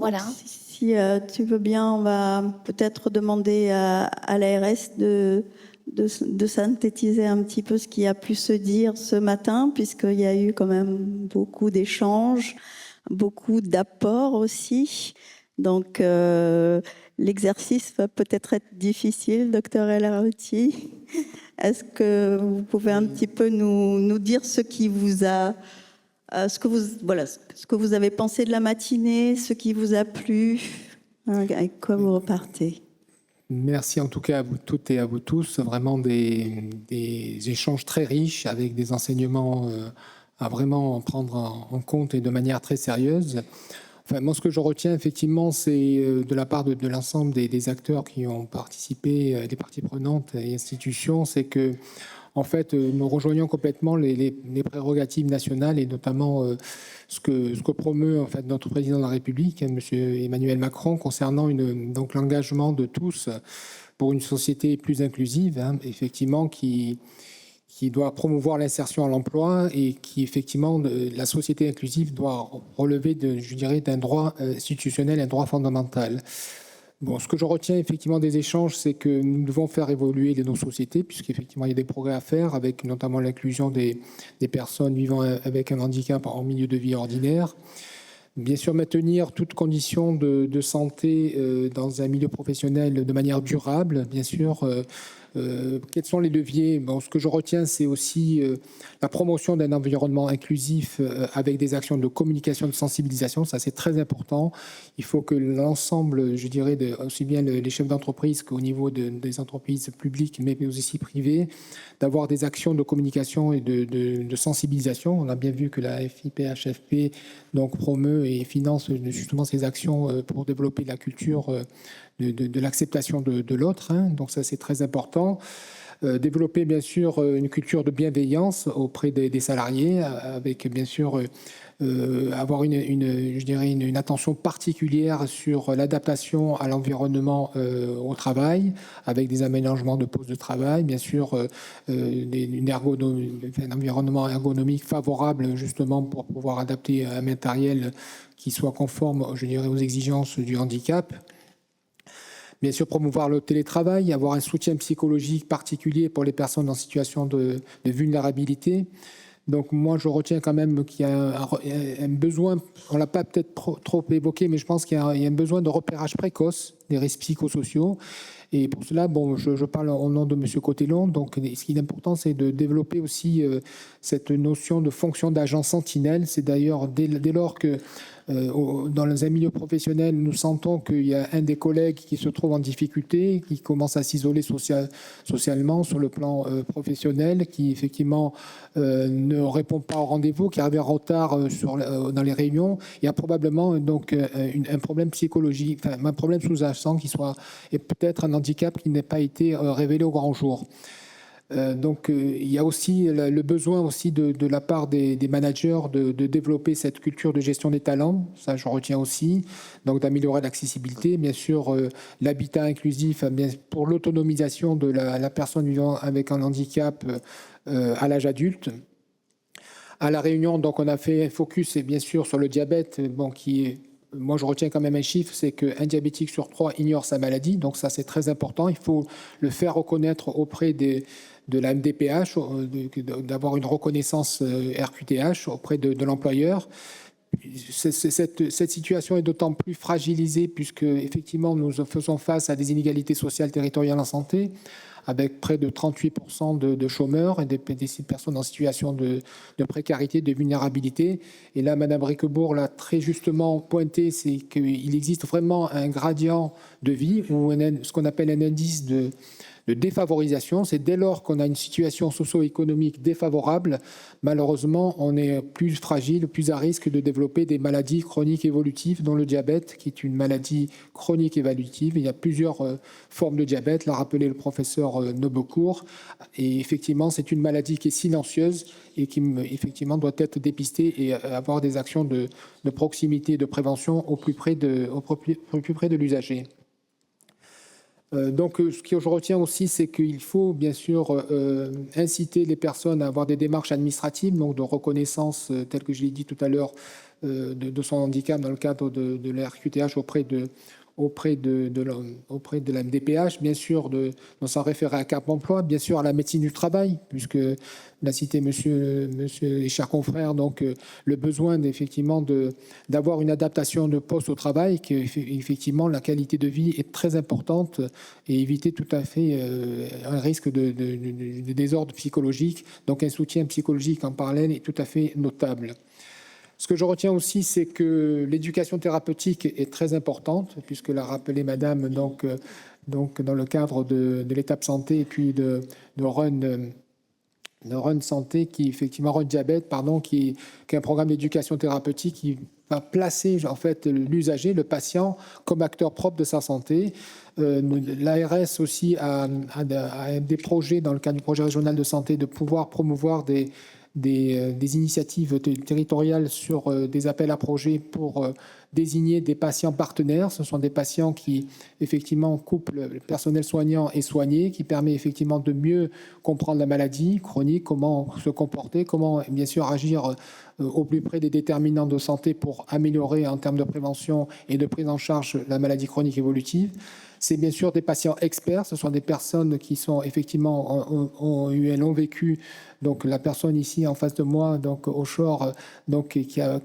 Voilà. Si tu veux bien, on va peut-être demander à l'ARS de synthétiser un petit peu ce qui a pu se dire ce matin, puisqu'il y a eu quand même beaucoup d'échanges, beaucoup d'apports aussi. Donc, l'exercice va peut-être être difficile, docteur El Arrouti. Est-ce que vous pouvez un petit peu nous dire ce qui vous a... ce que vous avez pensé de la matinée, ce qui vous a plu, avec quoi vous repartez? Merci en tout cas à vous toutes et à vous tous. Vraiment des échanges très riches avec des enseignements à vraiment prendre en compte et de manière très sérieuse. Enfin, moi, ce que je retiens effectivement, c'est de la part de l'ensemble des acteurs qui ont participé, des parties prenantes et institutions, c'est que en fait, nous rejoignons complètement les prérogatives nationales et notamment ce que promeut en fait notre président de la République, M. Emmanuel Macron, concernant donc l'engagement de tous pour une société plus inclusive, hein, effectivement, qui doit promouvoir l'insertion à l'emploi et qui, effectivement, la société inclusive doit relever, je dirais, d'un droit institutionnel, un droit fondamental. Bon, ce que je retiens effectivement des échanges, c'est que nous devons faire évoluer nos sociétés, puisqu'effectivement il y a des progrès à faire, avec notamment l'inclusion des personnes vivant avec un handicap en milieu de vie ordinaire. Bien sûr, maintenir toute condition de santé dans un milieu professionnel de manière durable, bien sûr. Quels sont les leviers? Bon, ce que je retiens, c'est aussi la promotion d'un environnement inclusif avec des actions de communication, de sensibilisation. Ça, c'est très important. Il faut que l'ensemble, je dirais, aussi bien les chefs d'entreprise qu'au niveau des entreprises publiques, mais aussi privées, d'avoir des actions de communication et de sensibilisation. On a bien vu que la FIPHFP donc, promeut et finance justement ces actions pour développer la culture de l'acceptation de l'autre. Hein. Donc ça, c'est très important. Développer, bien sûr, une culture de bienveillance auprès des salariés, avec, bien sûr, avoir je dirais une attention particulière sur l'adaptation à l'environnement au travail, avec des aménagements de postes de travail, bien sûr, un environnement ergonomique favorable, justement, pour pouvoir adapter un matériel qui soit conforme, je dirais, aux exigences du handicap. Bien sûr, promouvoir le télétravail, avoir un soutien psychologique particulier pour les personnes en situation de vulnérabilité. Donc moi, je retiens quand même qu'il y a un besoin, on ne l'a pas peut-être trop évoqué, mais je pense qu'il y a un besoin de repérage précoce des risques psychosociaux. Et pour cela, bon, je parle au nom de M. Cotellon. Donc, ce qui est important, c'est de développer aussi cette notion de fonction d'agent sentinelle. C'est d'ailleurs dès lors que dans un milieu professionnel, nous sentons qu'il y a un des collègues qui se trouve en difficulté, qui commence à s'isoler socialement sur le plan professionnel, qui effectivement ne répond pas au rendez-vous, qui arrive en retard dans les réunions. Il y a probablement donc un problème psychologique, enfin, un problème sous-jacent qui soit, et peut-être un handicap qui n'ait pas été révélé au grand jour. Donc, il y a aussi le besoin aussi de la part des managers de développer cette culture de gestion des talents. Ça, je retiens aussi. Donc, d'améliorer l'accessibilité, bien sûr, l'habitat inclusif pour l'autonomisation de la personne vivant avec un handicap à l'âge adulte. À La Réunion, donc, on a fait un focus, et bien sûr, sur le diabète, bon, qui est... Moi, je retiens quand même un chiffre, c'est qu'un diabétique sur 3 ignore sa maladie. Donc ça, c'est très important. Il faut le faire reconnaître auprès de la MDPH, d'avoir une reconnaissance RQTH auprès de l'employeur. Cette situation est d'autant plus fragilisée puisque, effectivement, nous faisons face à des inégalités sociales territoriales en santé, avec près de 38% de chômeurs et des personnes en situation de précarité, de vulnérabilité. Et là, Mme Bricquebourg l'a très justement pointé, c'est qu'il existe vraiment un gradient de vie, ou ce qu'on appelle un indice de défavorisation. C'est dès lors qu'on a une situation socio-économique défavorable, malheureusement, on est plus fragile, plus à risque de développer des maladies chroniques évolutives, dont le diabète, qui est une maladie chronique évolutive. Il y a plusieurs formes de diabète, l'a rappelé le professeur Nobecourt. Et effectivement, c'est une maladie qui est silencieuse et qui, effectivement, doit être dépistée et avoir des actions de proximité, de prévention au plus près de l'usager. Donc, ce que je retiens aussi, c'est qu'il faut bien sûr inciter les personnes à avoir des démarches administratives, donc de reconnaissance, telle que je l'ai dit tout à l'heure, de son handicap dans le cadre de la RQTH auprès de la MDPH, bien sûr, de s'en référer à Cap Emploi, bien sûr à la médecine du travail, puisque l'a cité monsieur et chers confrères, donc le besoin effectivement d'avoir une adaptation de poste au travail, que effectivement la qualité de vie est très importante et éviter tout à fait un risque de désordre psychologique. Donc un soutien psychologique en parallèle est tout à fait notable. Ce que je retiens aussi, c'est que l'éducation thérapeutique est très importante, puisque l'a rappelé Madame, donc dans le cadre de l'étape santé et puis de Run Santé, qui effectivement Run Diabète, pardon, qui est un programme d'éducation thérapeutique qui va placer en fait l'usager, le patient, comme acteur propre de sa santé. L'ARS aussi a des projets dans le cadre du projet régional de santé de pouvoir promouvoir des initiatives territoriales sur des appels à projets pour désigner des patients partenaires. Ce sont des patients qui, effectivement, couplent le personnel soignant et soigné, qui permet effectivement de mieux comprendre la maladie chronique, comment se comporter, comment, bien sûr, agir au plus près des déterminants de santé pour améliorer en termes de prévention et de prise en charge la maladie chronique évolutive. C'est bien sûr des patients experts, ce sont des personnes qui sont effectivement ont eu un long vécu. Donc la personne ici en face de moi, donc au shore, donc qui a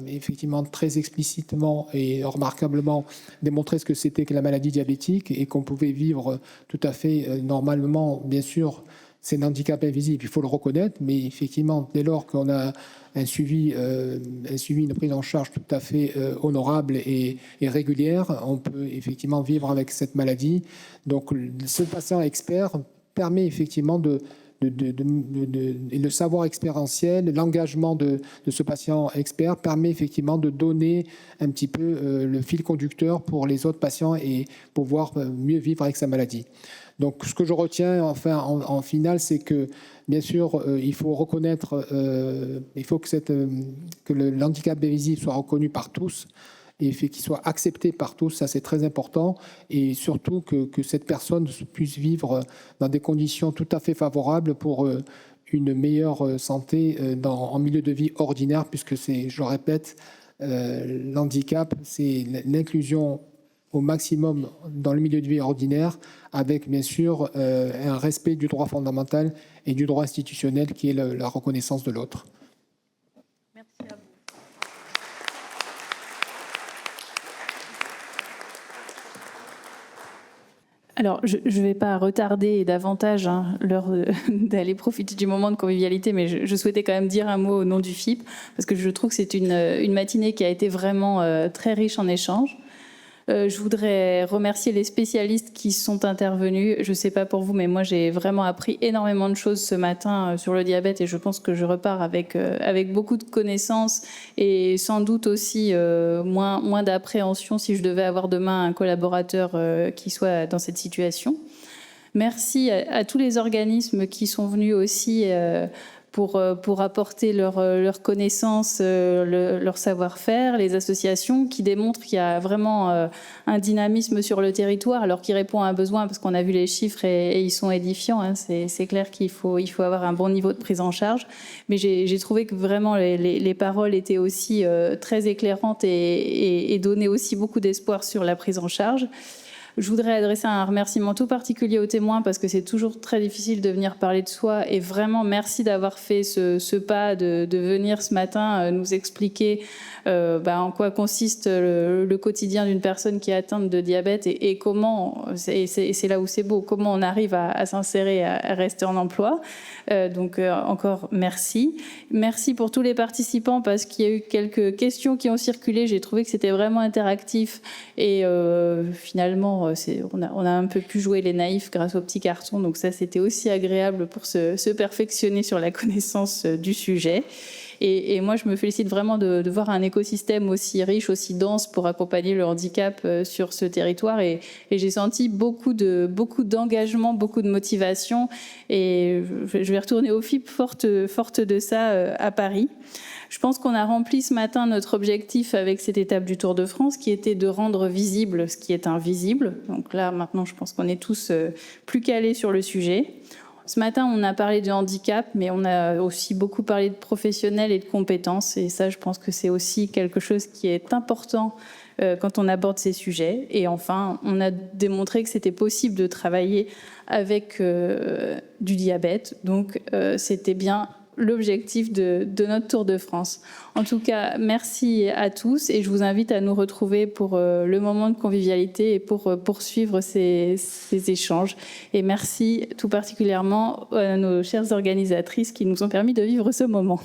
effectivement très explicitement et remarquablement démontré ce que c'était que la maladie diabétique et qu'on pouvait vivre tout à fait normalement, bien sûr. C'est un handicap invisible, il faut le reconnaître, mais effectivement, dès lors qu'on a un suivi, une prise en charge tout à fait honorable et régulière, on peut effectivement vivre avec cette maladie. Donc, ce patient expert permet effectivement et le savoir expérientiel, l'engagement de ce patient expert permet effectivement de donner un petit peu le fil conducteur pour les autres patients et pouvoir mieux vivre avec sa maladie. Donc, ce que je retiens, enfin, en finale, c'est que, bien sûr, il faut reconnaître, il faut que le handicap invisible soit reconnu par tous et qu'il soit accepté par tous, ça c'est très important, et surtout que cette personne puisse vivre dans des conditions tout à fait favorables pour une meilleure santé en milieu de vie ordinaire, puisque c'est, je le répète, l'handicap, c'est l'inclusion au maximum dans le milieu de vie ordinaire, avec bien sûr un respect du droit fondamental et du droit institutionnel qui est la reconnaissance de l'autre. Merci à vous. Alors, je ne vais pas retarder davantage l'heure d'aller profiter du moment de convivialité, mais je souhaitais quand même dire un mot au nom du FIP, parce que je trouve que c'est une matinée qui a été vraiment très riche en échanges. Je voudrais remercier les spécialistes qui sont intervenus. Je ne sais pas pour vous, mais moi j'ai vraiment appris énormément de choses ce matin sur le diabète et je pense que je repars avec beaucoup de connaissances et sans doute aussi moins d'appréhension si je devais avoir demain un collaborateur qui soit dans cette situation. Merci à tous les organismes qui sont venus aussi pour apporter leur connaissance, leur savoir-faire, les associations qui démontrent qu'il y a vraiment un dynamisme sur le territoire, alors qui répond à un besoin, parce qu'on a vu les chiffres et ils sont édifiants. C'est clair qu'il faut avoir un bon niveau de prise en charge. Mais j'ai trouvé que vraiment les paroles étaient aussi très éclairantes et donnaient aussi beaucoup d'espoir sur la prise en charge. Je voudrais adresser un remerciement tout particulier aux témoins parce que c'est toujours très difficile de venir parler de soi et vraiment merci d'avoir fait ce pas de venir ce matin nous expliquer en quoi consiste le quotidien d'une personne qui est atteinte de diabète et comment, c'est là où c'est beau, comment on arrive à s'insérer, à rester en emploi. Donc encore merci. Merci pour tous les participants parce qu'il y a eu quelques questions qui ont circulé. J'ai trouvé que c'était vraiment interactif et finalement on a un peu pu jouer les naïfs grâce aux petits cartons. Donc ça c'était aussi agréable pour se perfectionner sur la connaissance du sujet. Et moi, je me félicite vraiment de voir un écosystème aussi riche, aussi dense pour accompagner le handicap sur ce territoire. Et j'ai senti beaucoup d'engagement, beaucoup de motivation. Et je vais retourner au FIP forte de ça à Paris. Je pense qu'on a rempli ce matin notre objectif avec cette étape du Tour de France, qui était de rendre visible ce qui est invisible. Donc là, maintenant, je pense qu'on est tous plus calés sur le sujet. Ce matin, on a parlé de handicap, mais on a aussi beaucoup parlé de professionnels et de compétences. Et ça, je pense que c'est aussi quelque chose qui est important quand on aborde ces sujets. Et enfin, on a démontré que c'était possible de travailler avec du diabète. Donc, c'était bien l'objectif de notre Tour de France. En tout cas, merci à tous et je vous invite à nous retrouver pour le moment de convivialité et pour poursuivre ces échanges. Et merci tout particulièrement à nos chères organisatrices qui nous ont permis de vivre ce moment.